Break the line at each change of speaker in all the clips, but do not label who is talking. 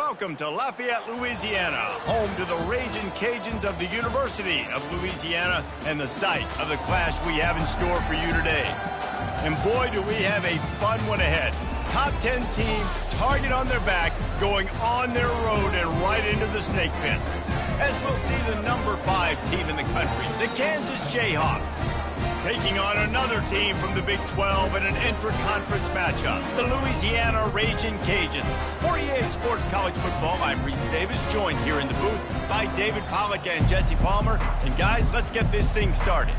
Welcome to Lafayette, Louisiana, home to the Raging Cajuns of the University of Louisiana and the site of the clash we have in store for you today. And boy, do we have a fun one ahead. Top 10 team, target on their back, going on their road and right into the snake pit. As we'll see the number 5 team in the country, the Kansas Jayhawks, taking on another team from the Big 12 in an intra-conference matchup, the Louisiana Raging Cajuns. For EA Sports College Football, I'm Reese Davis, joined here in the booth by David Pollack and Jesse Palmer. And guys, let's get this thing started.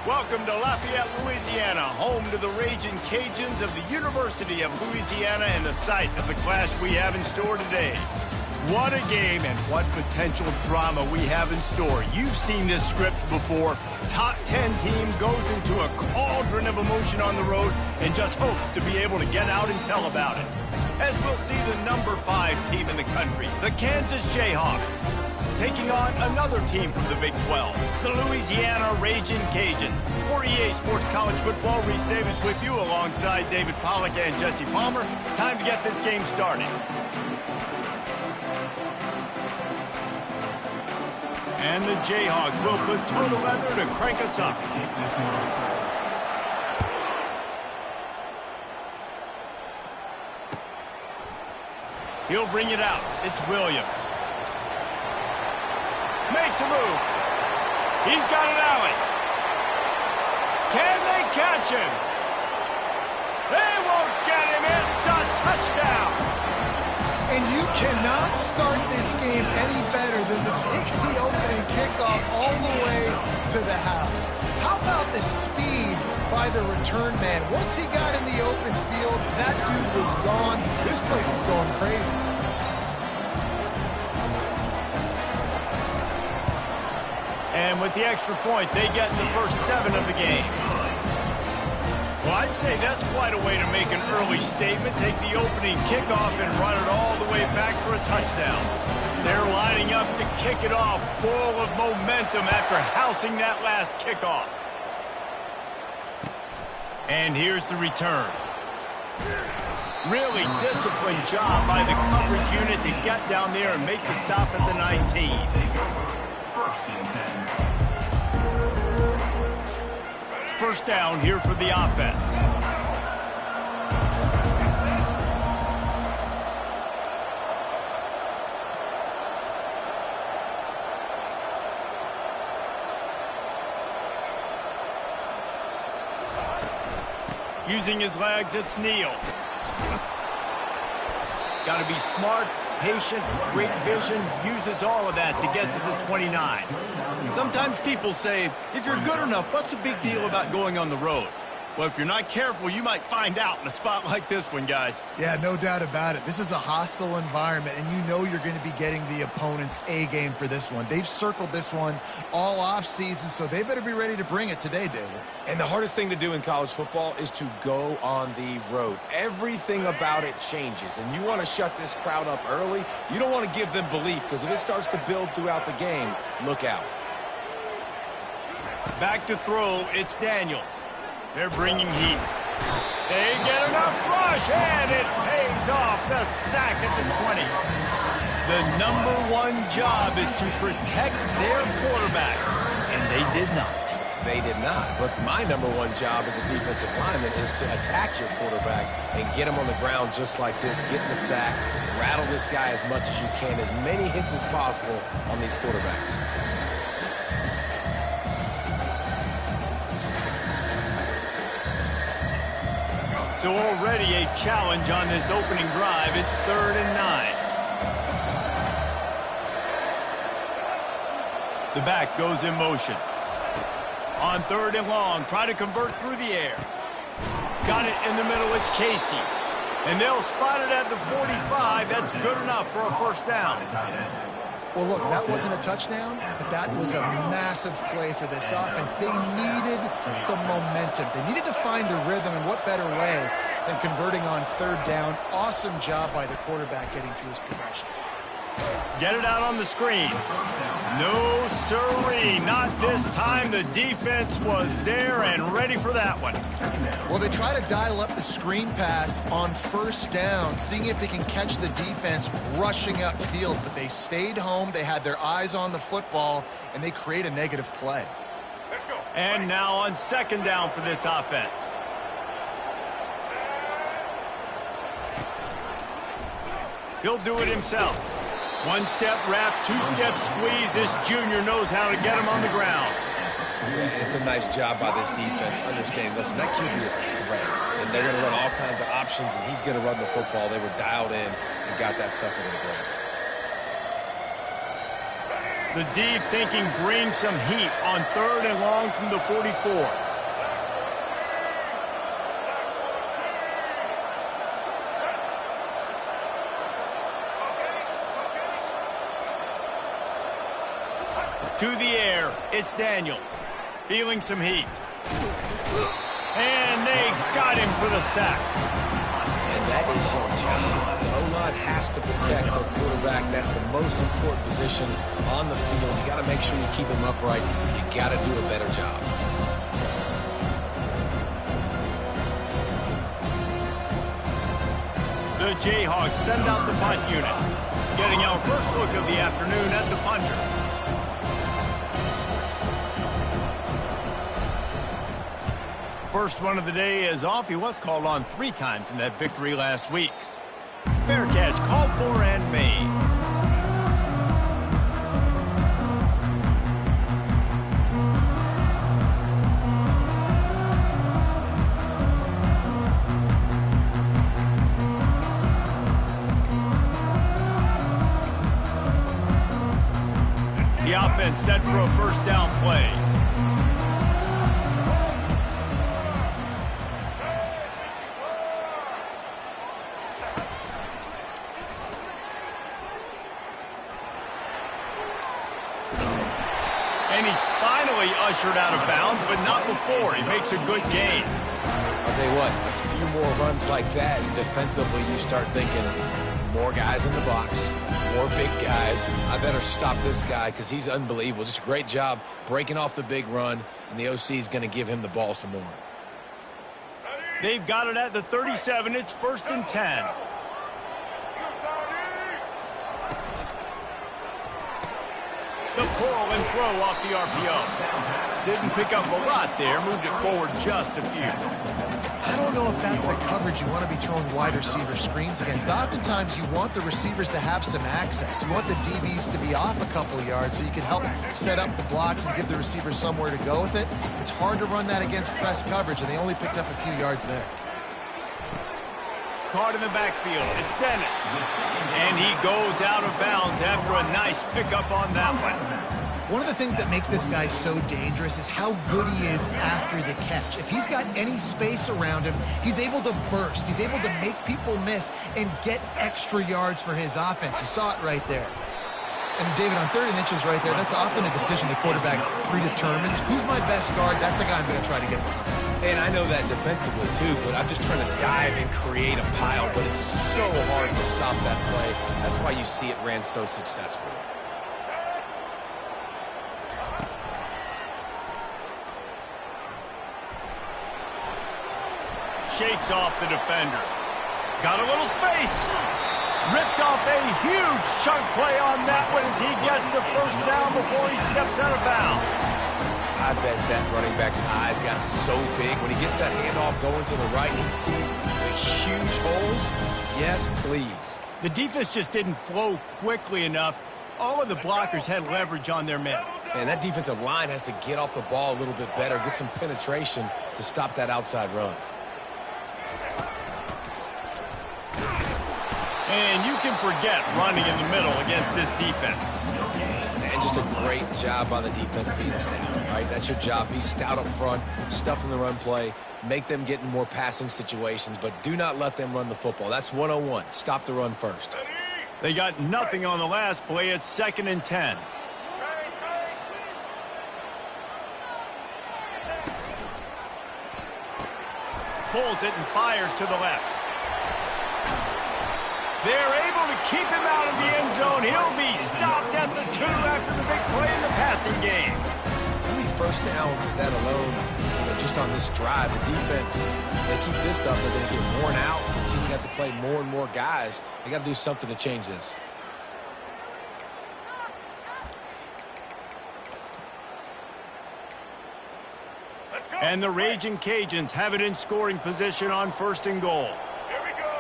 Welcome to Lafayette, Louisiana, home to the Raging Cajuns of the University of Louisiana and the site of the clash we have in store today. What a game and what potential drama we have in store. You've seen this script before. Top 10 team goes into a cauldron of emotion on the road and just hopes to be able to get out and tell about it. As we'll see the number 5 team in the country, the Kansas Jayhawks, taking on another team from the Big 12, the Louisiana Raging Cajuns. For EA Sports College Football, Reese Davis with you alongside David Pollack and Jesse Palmer. Time to get this game started. And the Jayhawks will put total leather to crank us up. He'll bring it out. It's Williams. Makes a move. He's got an alley. Can they catch him? They won't get him. It's a touchdown.
And you cannot start this game any better than to take the opening kickoff all the way to the house. How about the speed by the return man? Once he got in the open field, that dude was gone. This place is going crazy.
And with the extra point, they get in the first 7 of the game. Well, I'd say that's quite a way to make an early statement. Take the opening kickoff and run it all the way back for a touchdown. They're lining up to kick it off full of momentum after housing that last kickoff. And here's the return. Really disciplined job by the coverage unit to get down there and make the stop at the 19. First down here for the offense. Using his legs, it's Neal. Got to be smart, patient, great vision, uses all of that to get to the 29. Sometimes people say, if you're good enough, what's the big deal about going on the road? Well, if you're not careful, you might find out in a spot like this one, guys.
Yeah, no doubt about it. This is a hostile environment, and you know you're going to be getting the opponent's A game for this one. They've circled this one all offseason, so they better be ready to bring it today, David.
And the hardest thing to do in college football is to go on the road. Everything about it changes, and you want to shut this crowd up early. You don't want to give them belief, because if it starts to build throughout the game, look out.
Back to throw, it's Daniels. They're bringing heat. They get enough rush, and it pays off. The sack at the 20. The #1 job is to protect their quarterback, and they did not.
They did not, but my #1 job as a defensive lineman is to attack your quarterback and get him on the ground just like this, get in the sack, rattle this guy as much as you can, as many hits as possible on these quarterbacks.
So already a challenge on this opening drive. It's 3rd and 9. The back goes in motion. On 3rd and long, try to convert through the air. Got it in the middle, it's Casey. And they'll spot it at the 45. That's good enough for a first down.
Well, look, that wasn't a touchdown, but that was a massive play for this offense. They needed some momentum. They needed to find a rhythm, and what better way than converting on 3rd down. Awesome job by the quarterback getting through his progression.
Get it out on the screen. No, sirree. Not this time. The defense was there and ready for that one.
Well, they try to dial up the screen pass on 1st down, seeing if they can catch the defense rushing upfield, but they stayed home. They had their eyes on the football, and they create a negative play.
And now on 2nd down for this offense. He'll do it himself. 1-step wrap, 2-step squeeze. This junior knows how to get him on the ground.
Yeah, it's a nice job by this defense understanding, listen, that QB is a threat. And they're going to run all kinds of options, and he's going to run the football. They were dialed in and got that sucker to the ground.
The D thinking bring some heat on 3rd and long from the 44. To the air, it's Daniels. Feeling some heat. And they got him for the sack.
And that is your job. The O-line has to protect the quarterback. That's the most important position on the field. You got to make sure you keep him upright. You got to do a better job.
The Jayhawks send out the punt unit. Getting our first look of the afternoon at the punter. First one of the day is off. He was called on 3 times in that victory last week. Fair catch called for and made. The offense set for a first down play. And he's finally ushered out of bounds, but not before. He makes a good gain.
I'll tell you what, a few more runs like that, and defensively you start thinking, more guys in the box, more big guys. I better stop this guy because he's unbelievable. Just a great job breaking off the big run, and the OC is going to give him the ball some more.
They've got it at the 37. It's 1st and 10. The pull and throw off the RPO. Didn't pick up a lot there. Moved it forward just a few.
I don't know if that's the coverage you want to be throwing wide receiver screens against. Oftentimes, you want the receivers to have some access. You want the DBs to be off a couple of yards so you can help set up the blocks and give the receivers somewhere to go with it. It's hard to run that against press coverage, and they only picked up a few yards there.
Caught in the backfield. It's Dennis. And he goes out of bounds after a nice pickup on that one.
One of the things that makes this guy so dangerous is how good he is after the catch. If he's got any space around him, he's able to burst. He's able to make people miss and get extra yards for his offense. You saw it right there. And David, on 30 inches right there, that's often a decision the quarterback predetermines. Who's my best guard? That's the guy I'm going to try to get behind.
And I know that defensively too, but I'm just trying to dive and create a pile, but it's so hard to stop that play. That's why you see it ran so successfully.
Shakes off the defender. Got a little space. Ripped off a huge chunk play on that one as he gets the first down before he steps out of bounds.
I bet that running back's eyes got so big. When he gets that handoff going to the right, he sees the huge holes. Yes, please.
The defense just didn't flow quickly enough. All of the blockers had leverage on their men.
And that defensive line has to get off the ball a little bit better, get some penetration to stop that outside run.
And you can forget running in the middle against this defense.
And just a great job by the defense being stout, right? That's your job. Be stout up front, stuff in the run play, make them get in more passing situations, but do not let them run the football. That's 101. Stop the run first.
They got nothing on the last play. It's 2nd and 10. Pulls it and fires to the left. They're able to keep him out of the end zone. He'll be stopped at the 2 after the big play in the passing game.
How many first downs is that alone? Just on this drive, the defense, they keep this up, they're going to get worn out, continue to have to play more and more guys. They got to do something to change this.
And the Raging Cajuns have it in scoring position on 1st and goal.
Here we go.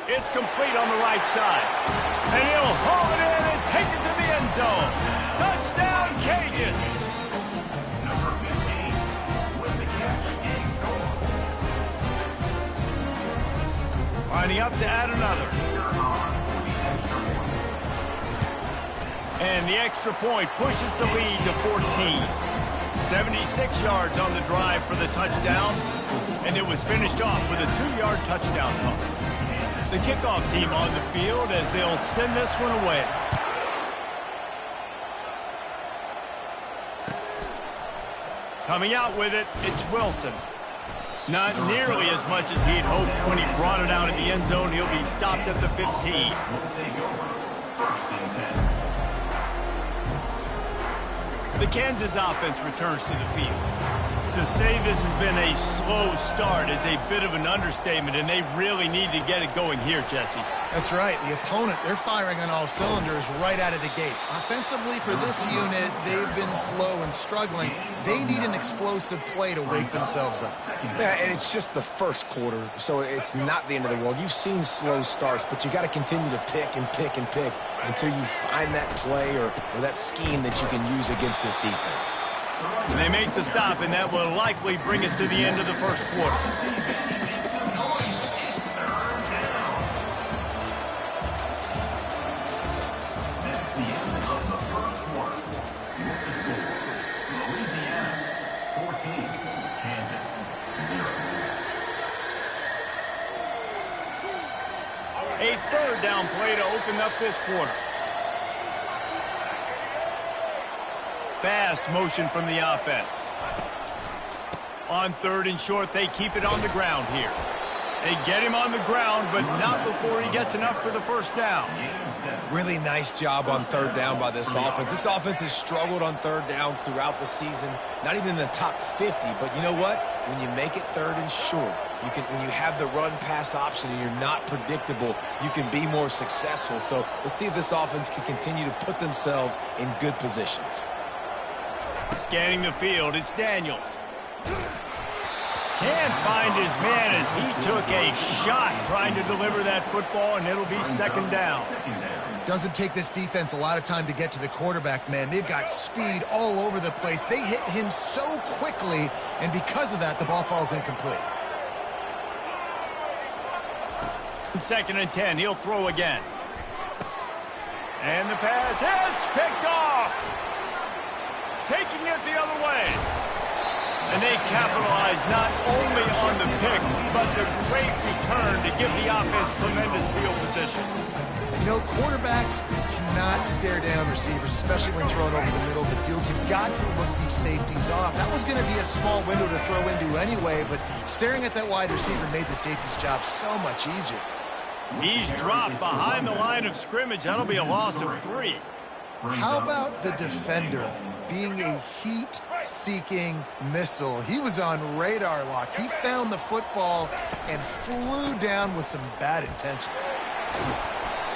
It's complete on the right side. And he'll haul it in and take it to the end zone. Touchdown, Cajuns!
Number 15 with the catch and score.
Lining up to add another. And the extra point pushes the lead to 14. 76 yards on the drive for the touchdown. And it was finished off with a 2-yard touchdown toss. The kickoff team on the field as they'll send this one away. Coming out with it, it's Wilson. Not nearly as much as he'd hoped when he brought it out in the end zone. He'll be stopped at the 15.
Will take over. 1st and 10.
The Kansas offense returns to the field. To say this has been a slow start is a bit of an understatement, and they really need to get it going here, Jesse.
That's right. The opponent, they're firing on all cylinders right out of the gate. Offensively, for this unit, they've been slow and struggling. They need an explosive play to wake themselves up.
Yeah, and it's just the first quarter, so it's not the end of the world. You've seen slow starts, but you got to continue to pick and pick and pick until you find that play or that scheme that you can use against this defense.
And they make the stop, and that will likely bring us to the end of the first quarter.
That's the end of the first quarter. With the score, Louisiana 14, Kansas 0.
A 3rd down play to open up this quarter. Fast motion from the offense. On 3rd and short, they keep it on the ground here. They get him on the ground, but not before he gets enough for the first down.
Really nice job on 3rd down by this offense. This offense has struggled on 3rd downs throughout the season. Not even in the top 50, but you know what? When you make it 3rd and short, when you have the run-pass option and you're not predictable, you can be more successful. So let's see if this offense can continue to put themselves in good positions.
Scanning the field, it's Daniels. Can't find his man as he took a shot trying to deliver that football, and it'll be 2nd down.
Doesn't take this defense a lot of time to get to the quarterback, man. They've got speed all over the place. They hit him so quickly, and because of that, the ball falls incomplete.
2nd and 10, he'll throw again. And the pass hits, picked off. Taking it the other way. And they capitalize not only on the pick, but the great return to give the offense tremendous field position.
You know, quarterbacks cannot stare down receivers, especially when thrown over the middle of the field. You've got to look these safeties off. That was going to be a small window to throw into anyway, but staring at that wide receiver made the safety's job so much easier.
He's dropped behind the line of scrimmage. That'll be a loss of 3.
How about the defender being a heat-seeking missile? He was on radar lock. He found the football and flew down with some bad intentions.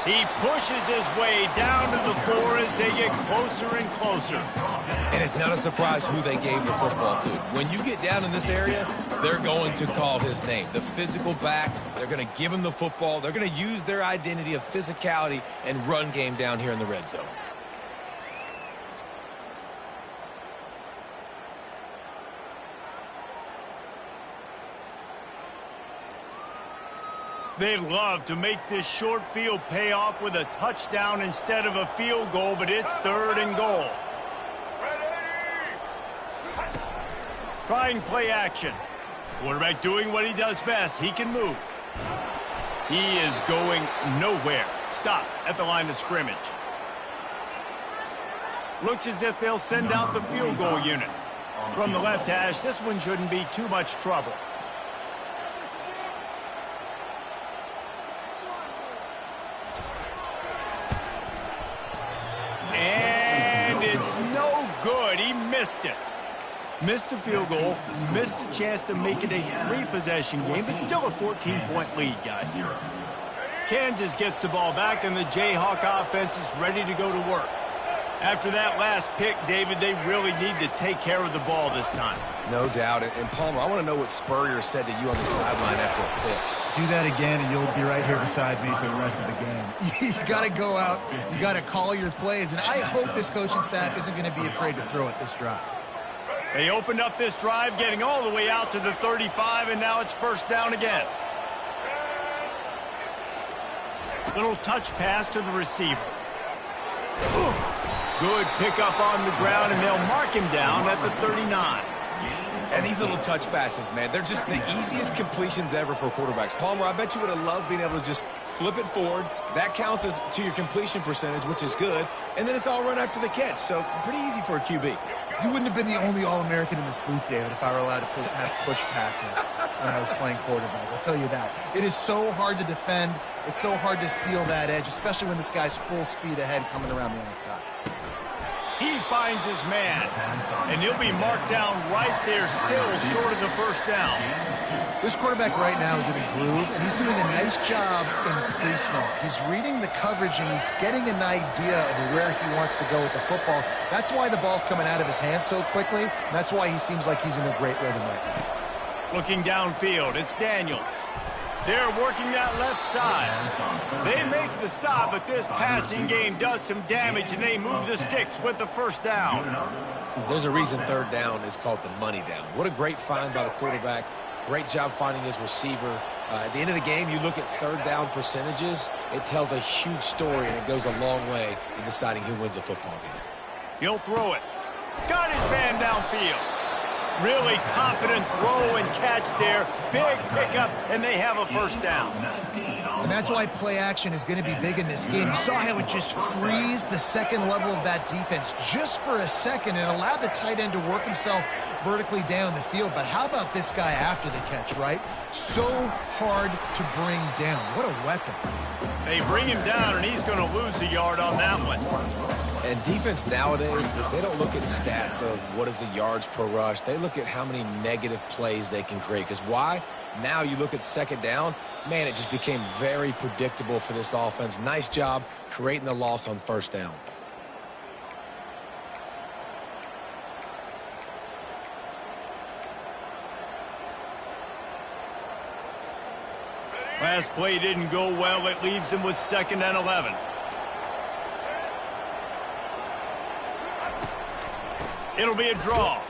He pushes his way down to the 4 as they get closer and closer.
And it's not a surprise who they gave the football to. When you get down in this area, they're going to call his name. The physical back, they're going to give him the football. They're going to use their identity of physicality and run game down here in the red zone.
They'd love to make this short field pay off with a touchdown instead of a field goal, but it's 3rd and goal. Trying play action. Quarterback doing what he does best. He can move. He is going nowhere. Stop at the line of scrimmage. Looks as if they'll send out the field goal unit. From the left hash, this one shouldn't be too much trouble. And it's no good. He missed it. Missed the field goal, missed the chance to make it a 3-possession game, but still a 14-point lead, guys. Kansas gets the ball back, and the Jayhawk offense is ready to go to work. After that last pick, David, they really need to take care of the ball this time.
No doubt. And Palmer, I want to know what Spurrier said to you on the sideline after a pick.
Do that again, and you'll be right here beside me for the rest of the game. You got to go out. You got to call your plays, and I hope this coaching staff isn't going to be afraid to throw it this drive.
They opened up this drive, getting all the way out to the 35, and now it's 1st down again. Little touch pass to the receiver. Good pickup on the ground, and they'll mark him down at the 39.
And these little touch passes, man, they're just the easiest completions ever for quarterbacks. Palmer, I bet you would have loved being able to just flip it forward. That counts as to your completion percentage, which is good. And then it's all run after the catch, so pretty easy for a QB.
You wouldn't have been the only All-American in this booth, David, if I were allowed to have push passes when I was playing quarterback. I'll tell you that. It is so hard to defend. It's so hard to seal that edge, especially when this guy's full speed ahead coming around the outside.
He finds his man, and he'll be marked down right there, still short of the 1st down.
This quarterback right now is in a groove, and he's doing a nice job in pre-snap. He's reading the coverage, and he's getting an idea of where he wants to go with the football. That's why the ball's coming out of his hands so quickly, and that's why he seems like he's in a great rhythm right now.
Looking downfield, it's Daniels. They're working that left side. They make the stop, but this passing game does some damage, and they move the sticks with the 1st down.
There's a reason 3rd down is called the money down. What a great find by the quarterback. Great job finding his receiver. At the end of the game, you look at 3rd down percentages. It tells a huge story, and it goes a long way in deciding who wins a football game.
He'll throw it. Got his man downfield. Really confident throw and catch there. Big pickup, and they have a 1st down.
And that's why play action is going to be big in this game. You saw how it just frees the second level of that defense just for a second and allowed the tight end to work himself vertically down the field. But how about this guy after the catch, right? So hard to bring down. What a weapon.
They bring him down, and he's going to lose a yard on that one.
And defense nowadays, they don't look at stats of what is the yards per rush. They look at how many negative plays they can create. Because why? Now you look at 2nd down, man, it just became very predictable for this offense. Nice job creating the loss on 1st down.
Last play didn't go well. It leaves him with 2nd and 11. It'll be a draw.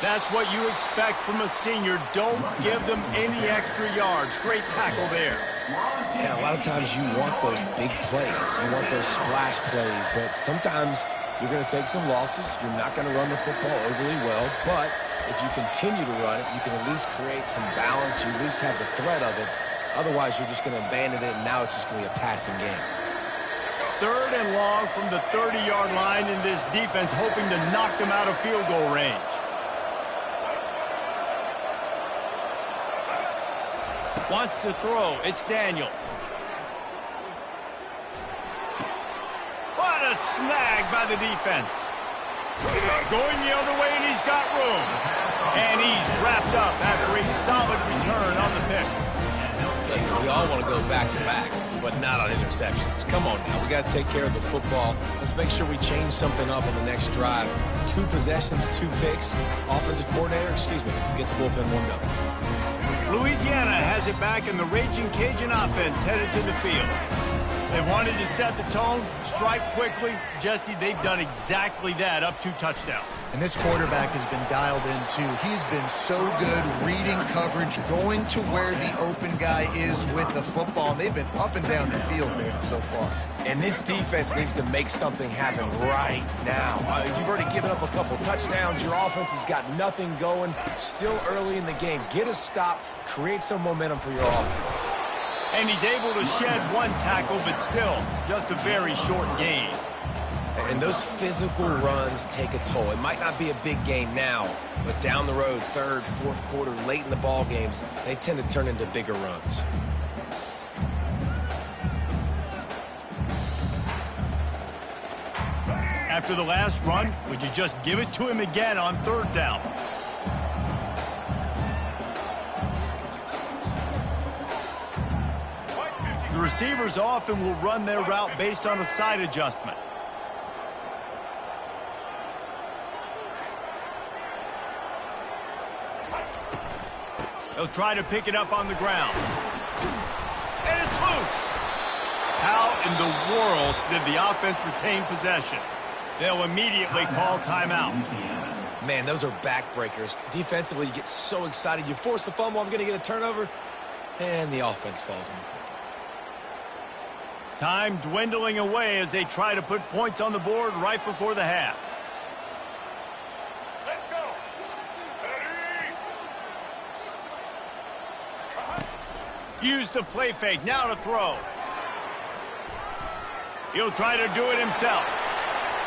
That's what you expect from a senior. Don't give them any extra yards. Great tackle there.
And a lot of times you want those big plays. You want those splash plays. But sometimes you're going to take some losses. You're not going to run the football overly well. But if you continue to run it, you can at least create some balance. You at least have the threat of it. Otherwise, you're just going to abandon it, and now it's just going to be a passing game.
3rd and long from the 30-yard line in this defense, hoping to knock them out of field goal range. Wants to throw. It's Daniels. What a snag by the defense. Going the other way, and he's got room. And he's wrapped up after a solid return on the pick.
Listen, we all want to go back-to-back, but not on interceptions. Come on now. We got to take care of the football. Let's make sure we change something up on the next drive. 2 possessions, 2 picks. Offensive coordinator, get the bullpen warmed up.
Louisiana has it back, and the Raging Cajun offense headed to the field. They wanted to set the tone, strike quickly. Jesse, they've done exactly that, up 2 touchdowns.
And this quarterback has been dialed in, too. He's been so good reading coverage, going to where the open guy is with the football. And they've been up and down the field, David, so far.
And this defense needs to make something happen right now. You've already given up a couple touchdowns. Your offense has got nothing going. Still early in the game. Get a stop. Create some momentum for your offense.
And he's able to shed 1 tackle, but still just a very short gain.
And those physical runs take a toll. It might not be a big gain now, but down the road, 3rd, 4th quarter, late in the ball games, they tend to turn into bigger runs.
After the last run, would you just give it to him again on 3rd down? The receivers often will run their route based on a side adjustment. They'll try to pick it up on the ground. And it's loose. How in the world did the offense retain possession? They'll immediately call timeout.
Man, those are backbreakers. Defensively, you get so excited. You force the fumble, I'm going to get a turnover, and the offense falls on the football.
Time dwindling away as they try to put points on the board right before the half.
Let's go. Ready?
Use the play fake, now to throw. He'll try to do it himself.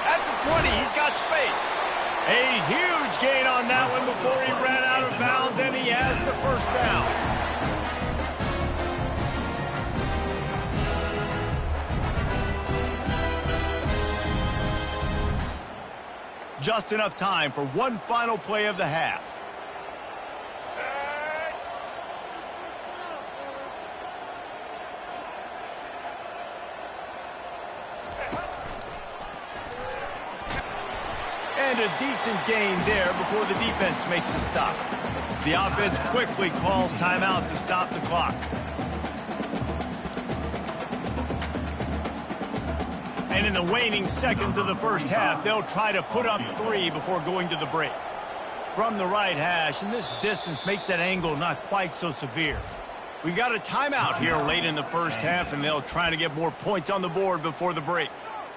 At the 20, he's got space. A huge gain on that one before he ran out of bounds, and he has the 1st down. Just enough time for 1 final play of the half. And a decent gain there before the defense makes the stop. The offense quickly calls timeout to stop the clock. And in the waning seconds of the 1st half, they'll try to put up 3 before going to the break. From the right hash, and this distance makes that angle not quite so severe. We got a timeout here late in the 1st half, and they'll try to get more points on the board before the break.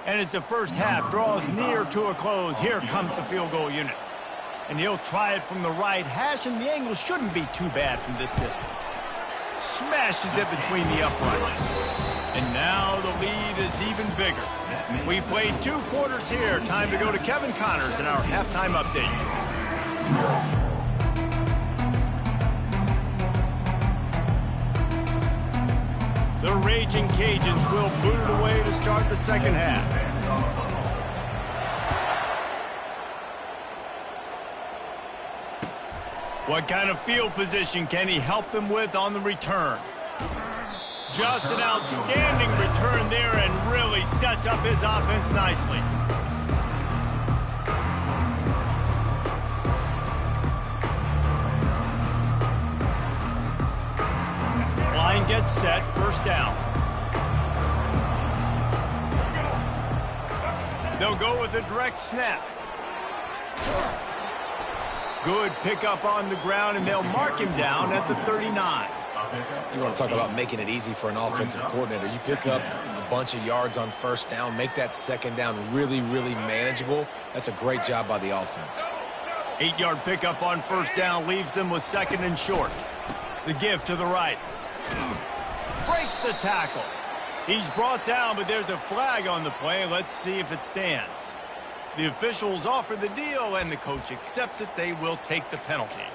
And as the 1st half draws near to a close, here comes the field goal unit. And he'll try it from the right hash, and the angle shouldn't be too bad from this distance. Smashes it between the uprights. And now the lead is even bigger. We played 2 quarters here. Time to go to Kevin Connors in our halftime update. The Raging Cajuns will boot it away to start the 2nd half. What kind of field position can he help them with on the return? Just an outstanding return there and really sets up his offense nicely. Line gets set, 1st down. They'll go with a direct snap. Good pickup on the ground, and they'll mark him down at the 39.
You want to talk about making it easy for an offensive coordinator. You pick up a bunch of yards on 1st down, make that 2nd down really, really manageable. That's a great job by the offense.
8-yard pickup on 1st down leaves them with 2nd and short. The give to the right. Breaks the tackle. He's brought down, but there's a flag on the play. Let's see if it stands. The officials offer the deal, and the coach accepts it. They will take the penalty.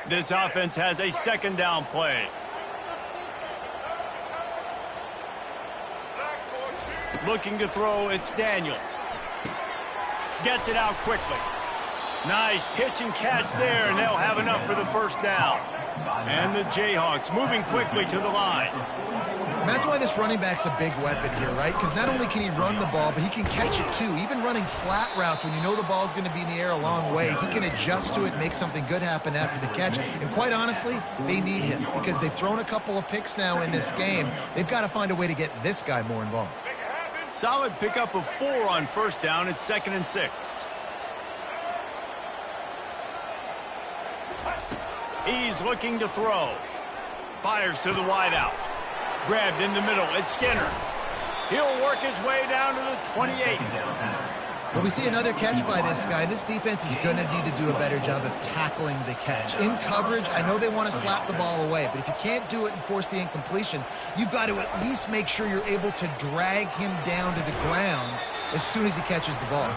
This offense has a 2nd down play. Looking to throw, it's Daniels. Gets it out quickly. Nice pitch and catch there, and they'll have enough for the 1st down. And the Jayhawks moving quickly to the line.
And that's why this running back's a big weapon here, right? Because not only can he run the ball, but he can catch it too. Even running flat routes when you know the ball's going to be in the air a long way, he can adjust to it and make something good happen after the catch. And quite honestly, they need him because they've thrown a couple of picks now in this game. They've got to find a way to get this guy more involved.
Solid pickup of 4 on first down. It's 2nd and 6. He's looking to throw. Fires to the wideout. Grabbed in the middle. It's Skinner. He'll work his way down to the 28.
Well, we see another catch by this guy. This defense is going to need to do a better job of tackling the catch. In coverage, I know they want to slap the ball away, but if you can't do it and force the incompletion, you've got to at least make sure you're able to drag him down to the ground as soon as he catches the ball.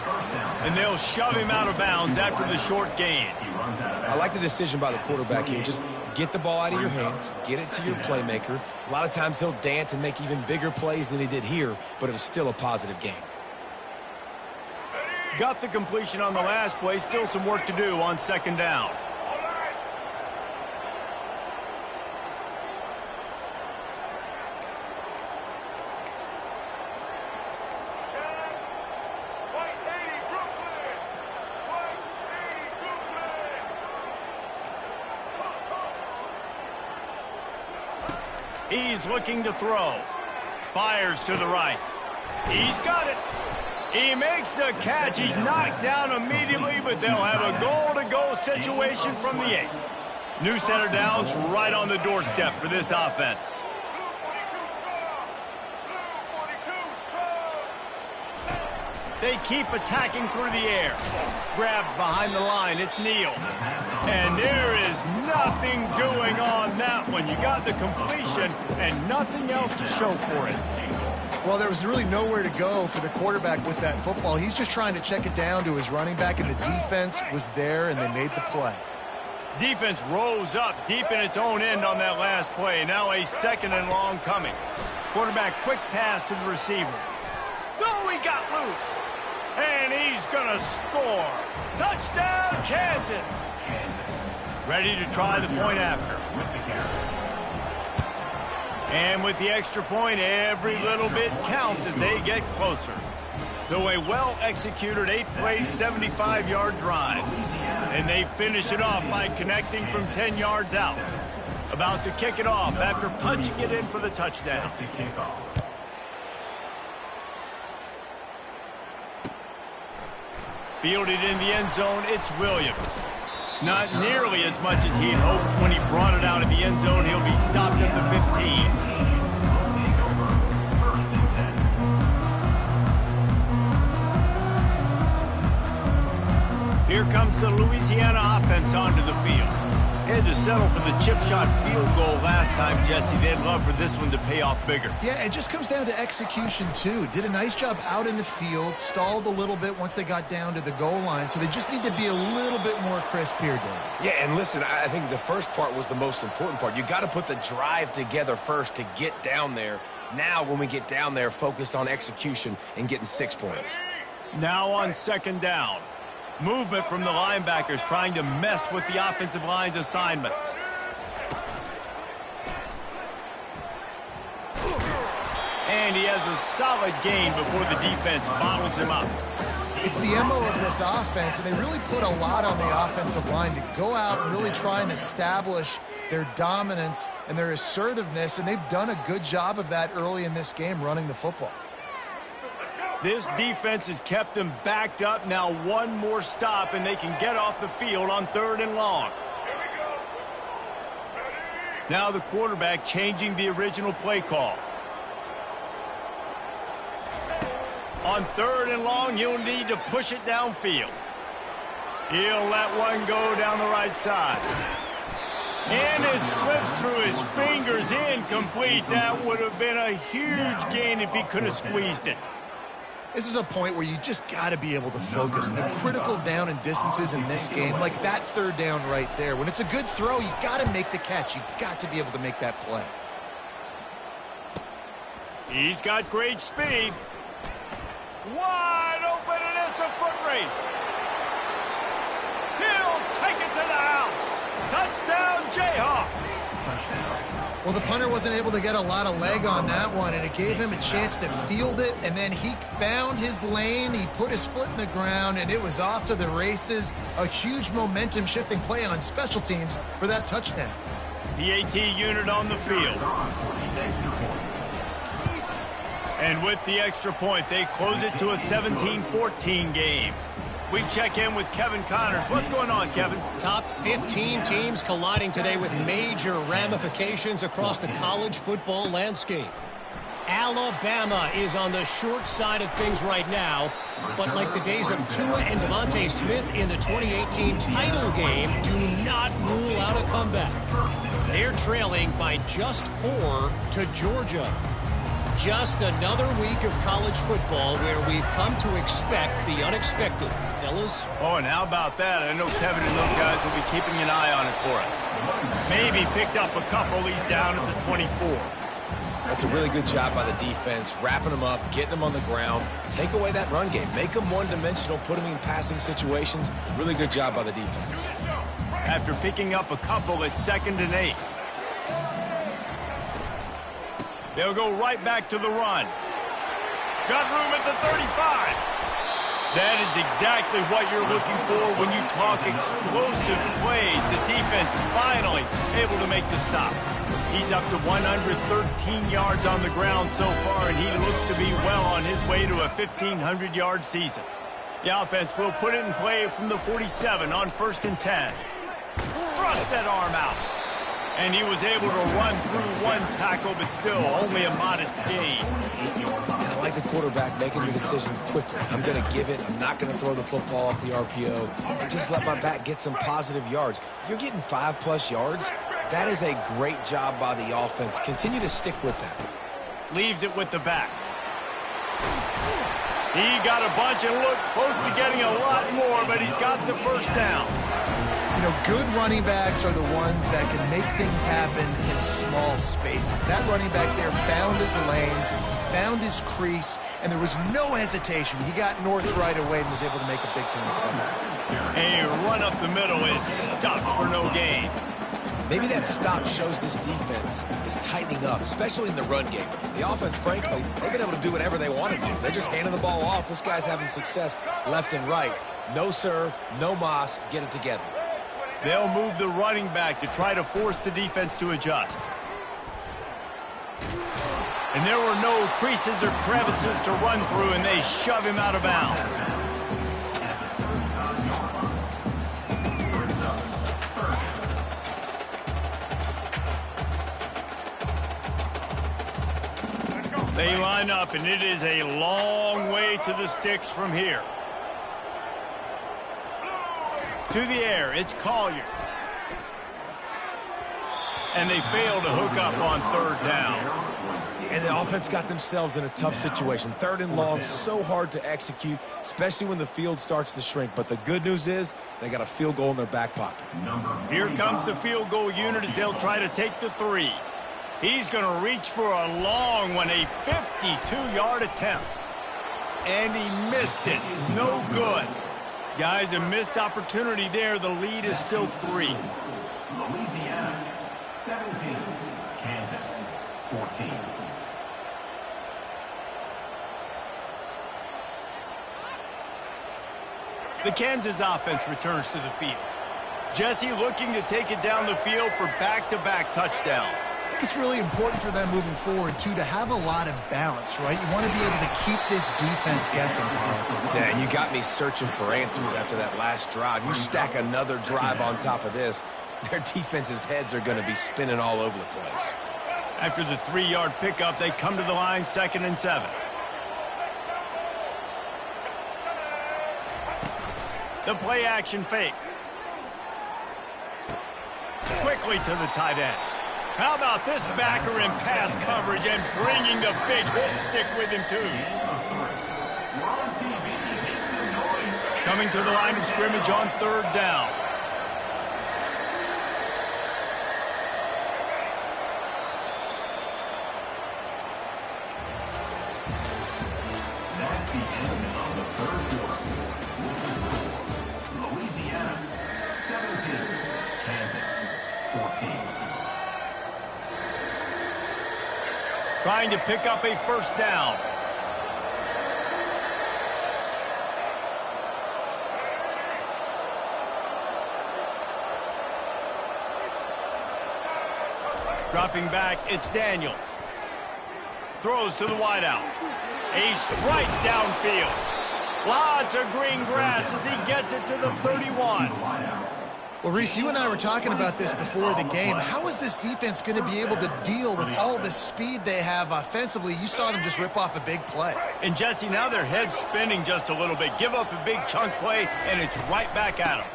And they'll shove him out of bounds after the short gain.
I like the decision by the quarterback here. Just get the ball out of your hands, get it to your playmaker. A lot of times he'll dance and make even bigger plays than he did here, but it was still a positive game.
Got the completion on the last play. Still some work to do on 2nd down. He's looking to throw. Fires to the right. He's got it. He makes the catch. He's knocked down immediately, but they'll have a goal-to-go situation from the 8. New center down's right on the doorstep for this offense. They keep attacking through the air. Grabbed behind the line. It's Neal. And there is nothing doing on that one. You got the completion and nothing else to show for it.
Well, there was really nowhere to go for the quarterback with that football. He's just trying to check it down to his running back, and the defense was there, and they made the play.
Defense rose up deep in its own end on that last play. Now a 2nd and long coming. Quarterback quick pass to the receiver. Oh, he got loose. And he's going to score. Touchdown, Kansas. Ready to try the point after. And with the extra point, every little bit counts as they get closer. So a well-executed 8-play, 75-yard drive. And they finish it off by connecting from 10 yards out. About to kick it off after punching it in for the touchdown. Fielded in the end zone, it's Williams. Not nearly as much as he'd hoped when he brought it out of the end zone. He'll be stopped at the 15. Here comes the Louisiana offense onto the field. Had to settle for the chip shot field goal last time, Jesse. They'd love for this one to pay off bigger.
Yeah, it just comes down to execution, too. Did a nice job out in the field, stalled a little bit once they got down to the goal line, so they just need to be a little bit more crisp here, Dave.
Yeah, and listen, I think the first part was the most important part. You got to put the drive together first to get down there. Now, when we get down there, focus on execution and getting 6 points.
Now on 2nd down. Movement from the linebackers trying to mess with the offensive line's assignments. And he has a solid gain before the defense bottles him up.
It's the MO of this offense, and they really put a lot on the offensive line to go out and really try and establish their dominance and their assertiveness, and they've done a good job of that early in this game running the football.
This defense has kept them backed up. Now one more stop, and they can get off the field on 3rd and long. Now the quarterback changing the original play call. On 3rd and long, he'll need to push it downfield. He'll let one go down the right side. And it slips through his fingers, incomplete. That would have been a huge gain if he could have squeezed it.
This is a point where you just got to be able to focus. The critical down and distances in this game, like that 3rd down right there. When it's a good throw, you got to make the catch. You got to be able to make that play.
He's got great speed. Wide open, and it's a foot race. He'll take it to the house. Touchdown, Jayhawks.
Well, the punter wasn't able to get a lot of leg on that one, and it gave him a chance to field it, and then he found his lane, he put his foot in the ground, and it was off to the races. A huge momentum-shifting play on special teams for that touchdown.
PAT unit on the field. And with the extra point, they close it to a 17-14 game. We check in with Kevin Connors. What's going on, Kevin?
Top 15 teams colliding today with major ramifications across the college football landscape. Alabama is on the short side of things right now, but like the days of Tua and Devontae Smith in the 2018 title game, do not rule out a comeback. They're trailing by just 4 to Georgia. Just another week of college football where we've come to expect the unexpected. Fellas?
Oh, and how about that? I know Kevin and those guys will be keeping an eye on it for us. Maybe picked up a couple. He's down at the 24.
That's a really good job by the defense, wrapping them up, getting them on the ground. Take away that run game. Make them one-dimensional, put them in passing situations. Really good job by the defense.
After picking up a couple, it's 2nd and 8. They'll go right back to the run. Got room at the 35. That is exactly what you're looking for when you talk explosive plays. The defense finally able to make the stop. He's up to 113 yards on the ground so far, and he looks to be well on his way to a 1,500-yard season. The offense will put it in play from the 47 on 1st and 10. Thrust that arm out. And he was able to run through one tackle, but still only a modest gain.
And I like the quarterback making the decision quickly. I'm going to give it. I'm not going to throw the football off the RPO and just let my back get some positive yards. You're getting 5+ yards. That is a great job by the offense. Continue to stick with that.
Leaves it with the back. He got a bunch and looked close to getting a lot more, but he's got the first down.
You know, good running backs are the ones that can make things happen in small spaces. That running back there found his lane, he found his crease, and there was no hesitation. He got north right away and was able to make a big-time play.
A run up the middle is stuck for no gain.
Maybe that stop shows this defense is tightening up, especially in the run game. The offense, frankly, they've been able to do whatever they want to do. They're just handing the ball off. This guy's having success left and right. No, sir, no mas, get it together.
They'll move the running back to try to force the defense to adjust. And there were no creases or crevices to run through, and they shove him out of bounds. They line up, and it is a long way to the sticks from here. To the air, it's Collier. And they fail to hook up on 3rd down.
And the offense got themselves in a tough situation. 3rd and long, so hard to execute, especially when the field starts to shrink. But the good news is they got a field goal in their back pocket.
Here comes the field goal unit as they'll try to take the 3. He's going to reach for a long one, a 52-yard attempt. And he missed it. No good. Guys, a missed opportunity there. The lead is still 3.
Louisiana 17, Kansas 14.
The Kansas offense returns to the field. Jesse looking to take it down the field for back-to-back touchdowns.
I think it's really important for them moving forward, too, to have a lot of balance, right? You want to be able to keep this defense guessing, Paul.
Yeah, and you got me searching for answers after that last drive. You stack another drive on top of this, their defense's heads are going to be spinning all over the place.
After the 3-yard pickup, they come to the line, 2nd and 7. The play-action fake. Quickly to the tight end. How about this backer in pass coverage and bringing the big hit stick with him, too. Coming to the line of scrimmage on 3rd down.
That's the end of the 3rd quarter. Louisiana 17, Kansas 14.
Trying to pick up a first down. Dropping back, it's Daniels. Throws to the wideout. A strike downfield. Lots of green grass as he gets it to the 31.
Well, Reese, you and I were talking about this before the game. How is this defense going to be able to deal with all the speed they have offensively? You saw them just rip off a big play.
And, Jesse, now their head's spinning just a little bit. Give up a big chunk play, and it's right back at them.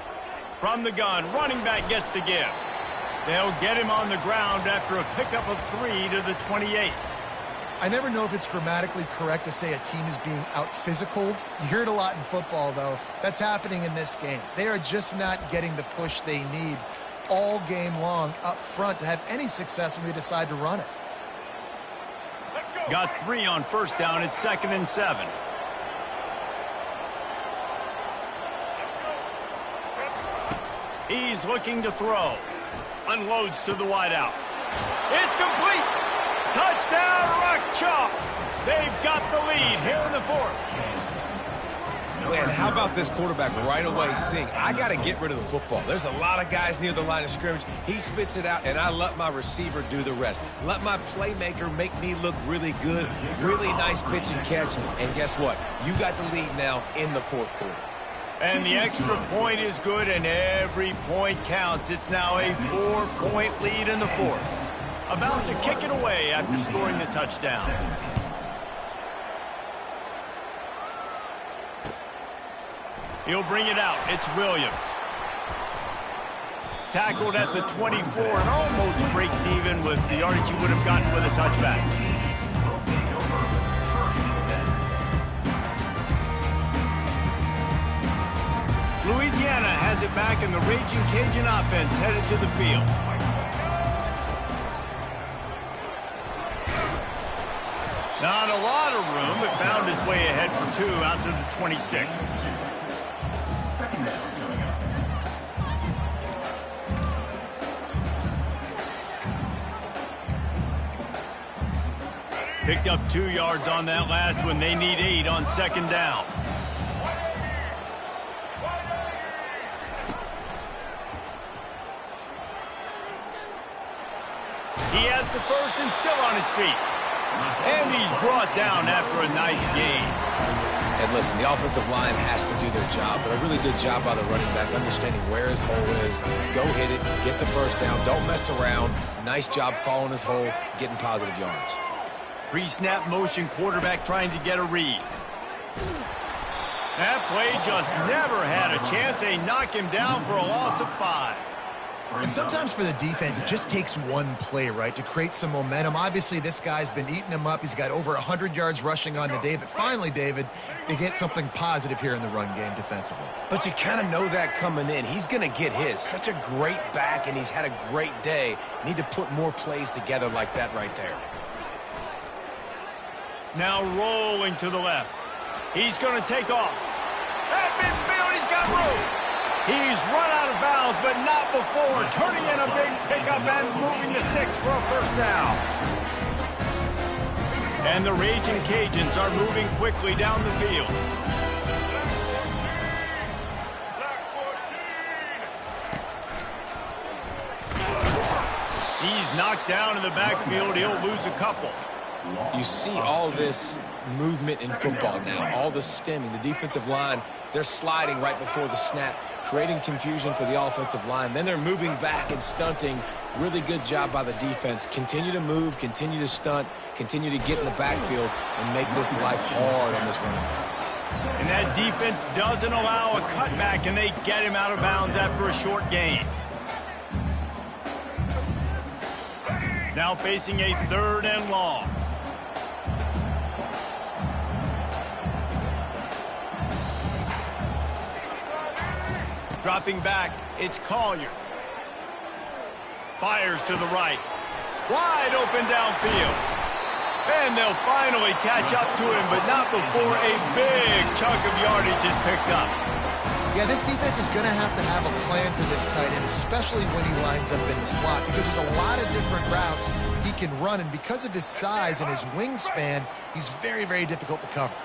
From the gun, running back gets to give. They'll get him on the ground after a pickup of 3 to the 28.
I never know if it's grammatically correct to say a team is being out-physicaled. You hear it a lot in football, though. That's happening in this game. They are just not getting the push they need all game long up front to have any success when they decide to run it.
Got 3 on first down. It's 2nd and 7. He's looking to throw. Unloads to the wideout. It's complete. Touchdown, Ncaa. They've got the lead here in the 4th.
Man, how about this quarterback right away seeing, I got to get rid of the football. There's a lot of guys near the line of scrimmage. He spits it out, and I let my receiver do the rest. Let my playmaker make me look really good. Really nice pitch and catch. And guess what? You got the lead now in the 4th quarter.
And the extra point is good, and every point counts. It's now a 4-point lead in the 4th. About to kick it away after scoring the touchdown. He'll bring it out. It's Williams. Tackled at the 24 and almost breaks even with the yardage he would have gotten with a touchback. Louisiana has it back, and the Raging Cajun offense headed to the field. Not a lot of room, but found his way ahead for 2 out to the 26. Picked up 2 yards on that last one. They need 8 on 2nd down. He has the first and still on his feet. And he's brought down after a nice gain.
And listen, the offensive line has to do their job, but a really good job by the running back, understanding where his hole is. Go hit it, get the first down, don't mess around. Nice job following his hole, getting positive yards.
Pre-snap motion quarterback trying to get a read. That play just never had a chance. They knock him down for a loss of 5.
And sometimes for the defense, it just takes one play, right, to create some momentum. Obviously, this guy's been eating him up. He's got over 100 yards rushing on the day. But finally, David, they get something positive here in the run game defensively.
But you kind of know that coming in. He's going to get his. Such a great back, and he's had a great day. Need to put more plays together like that right there.
Now rolling to the left. He's going to take off. At midfield, he's got room. He's run out of bounds, but not before turning in a big pickup and moving the sticks for a first down. And the Raging Cajuns are moving quickly down the field. He's knocked down in the backfield. He'll lose a couple.
You see all this movement in football now, all the stemming, the defensive line, they're sliding right before the snap, creating confusion for the offensive line. Then they're moving back and stunting. Really good job by the defense. Continue to move, continue to stunt, continue to get in the backfield and make this life hard on this running back.
And that defense doesn't allow a cutback, and they get him out of bounds after a short gain. Now facing a 3rd and long. Dropping back, it's Collier. Fires to the right. Wide open downfield. And they'll finally catch up to him, but not before a big chunk of yardage is picked up.
Yeah, this defense is going to have a plan for this tight end, especially when he lines up in the slot, because there's a lot of different routes he can run, and because of his size and his wingspan, he's very, very difficult to cover.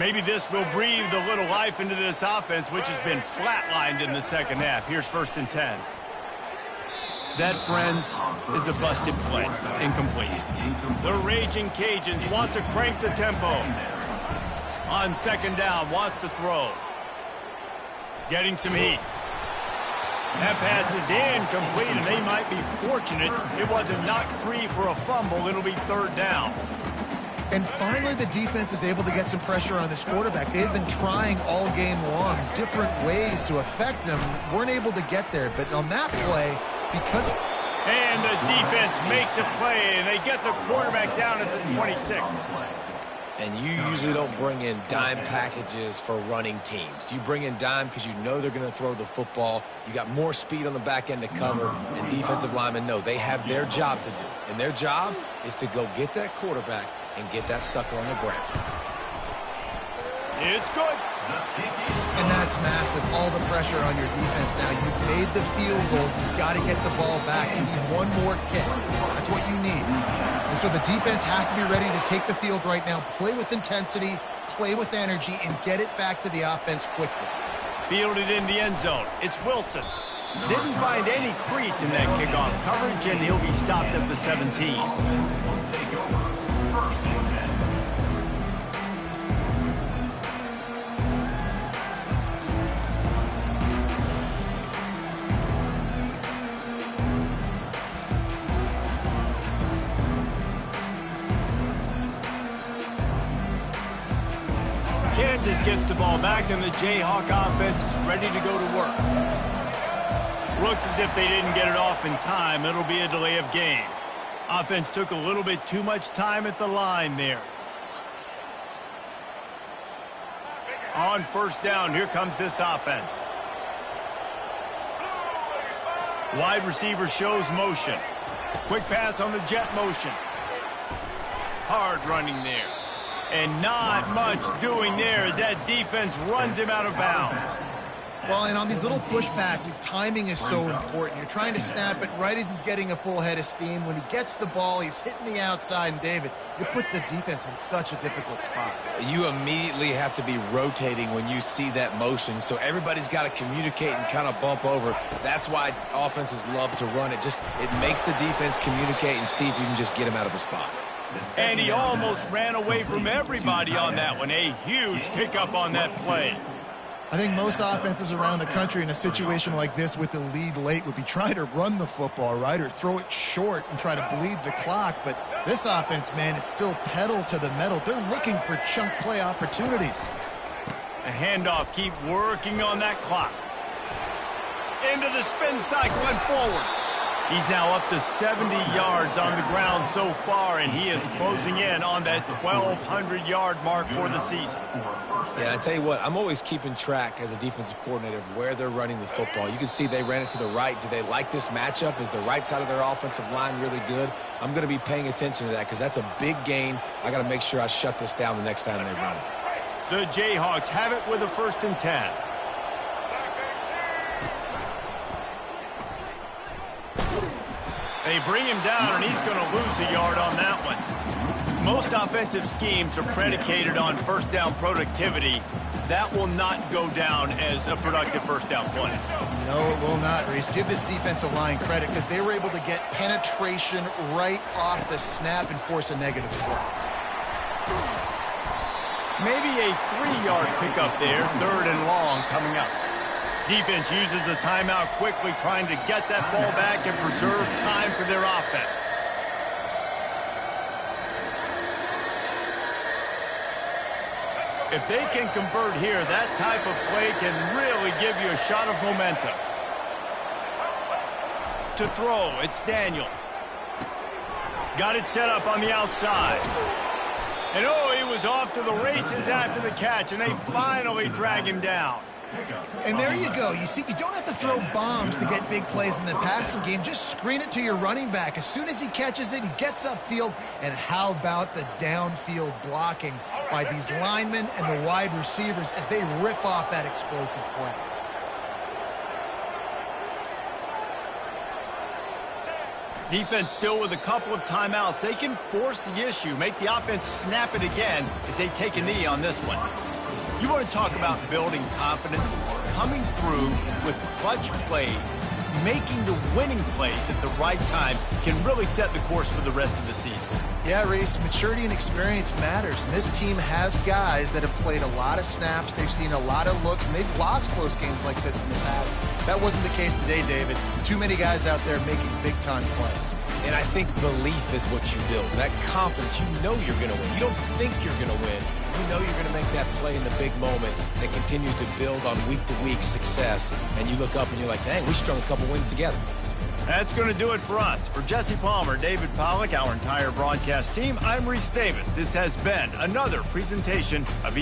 Maybe this will breathe a little life into this offense, which has been flatlined in the second half. Here's 1st and 10. That, friends, is a busted play. Incomplete. The Raging Cajuns want to crank the tempo. On 2nd down, wants to throw. Getting some heat. That pass is incomplete, and they might be fortunate it wasn't knocked free for a fumble. It'll be 3rd down.
And finally, the defense is able to get some pressure on this quarterback. They had been trying all game long different ways to affect him. Weren't able to get there, but on that play, because...
And the defense makes a play, and they get the quarterback down at the 26.
And you usually don't bring in dime packages for running teams. You bring in dime because you know they're going to throw the football. You got more speed on the back end to cover, and defensive linemen know they have their job to do. And their job is to go get that quarterback and get that sucker on the ground.
It's good.
And that's massive. All the pressure on your defense now. You've made the field goal. You've got to get the ball back. You need one more kick. That's what you need. And so the defense has to be ready to take the field right now, play with intensity, play with energy, and get it back to the offense quickly.
Fielded in the end zone. It's Wilson. Didn't find any crease in that kickoff coverage, and he'll be stopped at the 17. Kansas gets the ball back, and the Jayhawk offense is ready to go to work. Looks as if they didn't get it off in time. It'll be a delay of game. Offense took a little bit too much time at the line there. On 1st down, here comes this offense. Wide receiver shows motion. Quick pass on the jet motion. Hard running there. And not much doing there as that defense runs him out of bounds.
Well, and on these little push passes, timing is so important. You're trying to snap it right as he's getting a full head of steam. When he gets the ball, he's hitting the outside, and David, it puts the defense in such a difficult spot.
You immediately have to be rotating when you see that motion, so everybody's got to communicate and kind of bump over. That's why offenses love to run it. It makes the defense communicate and see if you can just get him out of a spot.
And he almost ran away from everybody on that one. A huge pickup on that play.
I think most offenses around the country in a situation like this with the lead late would be trying to run the football, right, or throw it short and try to bleed the clock. But this offense, man, it's still pedal to the metal. They're looking for chunk play opportunities.
A handoff, keep working on that clock. Into the spin cycle and forward. He's now up to 70 yards on the ground so far, and he is closing in on that 1,200-yard mark for the season.
Yeah, I tell you what, I'm always keeping track as a defensive coordinator of where they're running the football. You can see they ran it to the right. Do they like this matchup? Is the right side of their offensive line really good? I'm going to be paying attention to that because that's a big gain. I got to make sure I shut this down the next time they run it.
The Jayhawks have it with a 1st and 10. They bring him down, and he's going to lose a yard on that one. Most offensive schemes are predicated on 1st down productivity. That will not go down as a productive 1st down play.
No, it will not, Reese. Give this defensive line credit because they were able to get penetration right off the snap and force a negative play.
Maybe a 3-yard pickup there, 3rd and long coming up. Defense uses a timeout quickly, trying to get that ball back and preserve time for their offense. If they can convert here, that type of play can really give you a shot of momentum. To throw, it's Daniels. Got it set up on the outside. And oh, he was off to the races after the catch, and they finally drag him down.
And there you go. You see, you don't have to throw bombs to get big plays in the passing game. Just screen it to your running back. As soon as he catches it, he gets upfield. And how about the downfield blocking by these linemen and the wide receivers as they rip off that explosive play?
Defense still with a couple of timeouts. They can force the issue, make the offense snap it again as they take a knee on this one. You want to talk about building confidence? Coming through with clutch plays, making the winning plays at the right time can really set the course for the rest of the season.
Yeah, Reese, maturity and experience matters. And this team has guys that have played a lot of snaps. They've seen a lot of looks, and they've lost close games like this in the past. That wasn't the case today, David. Too many guys out there making big-time plays.
And I think belief is what you build. That confidence, you know you're going to win. You don't think you're going to win. You know you're going to make that play in the big moment that continues to build on week-to-week success. And you look up and you're like, dang, we strung a couple wins together.
That's going to do it for us. For Jesse Palmer, David Pollack, our entire broadcast team, I'm Reese Davis. This has been another presentation of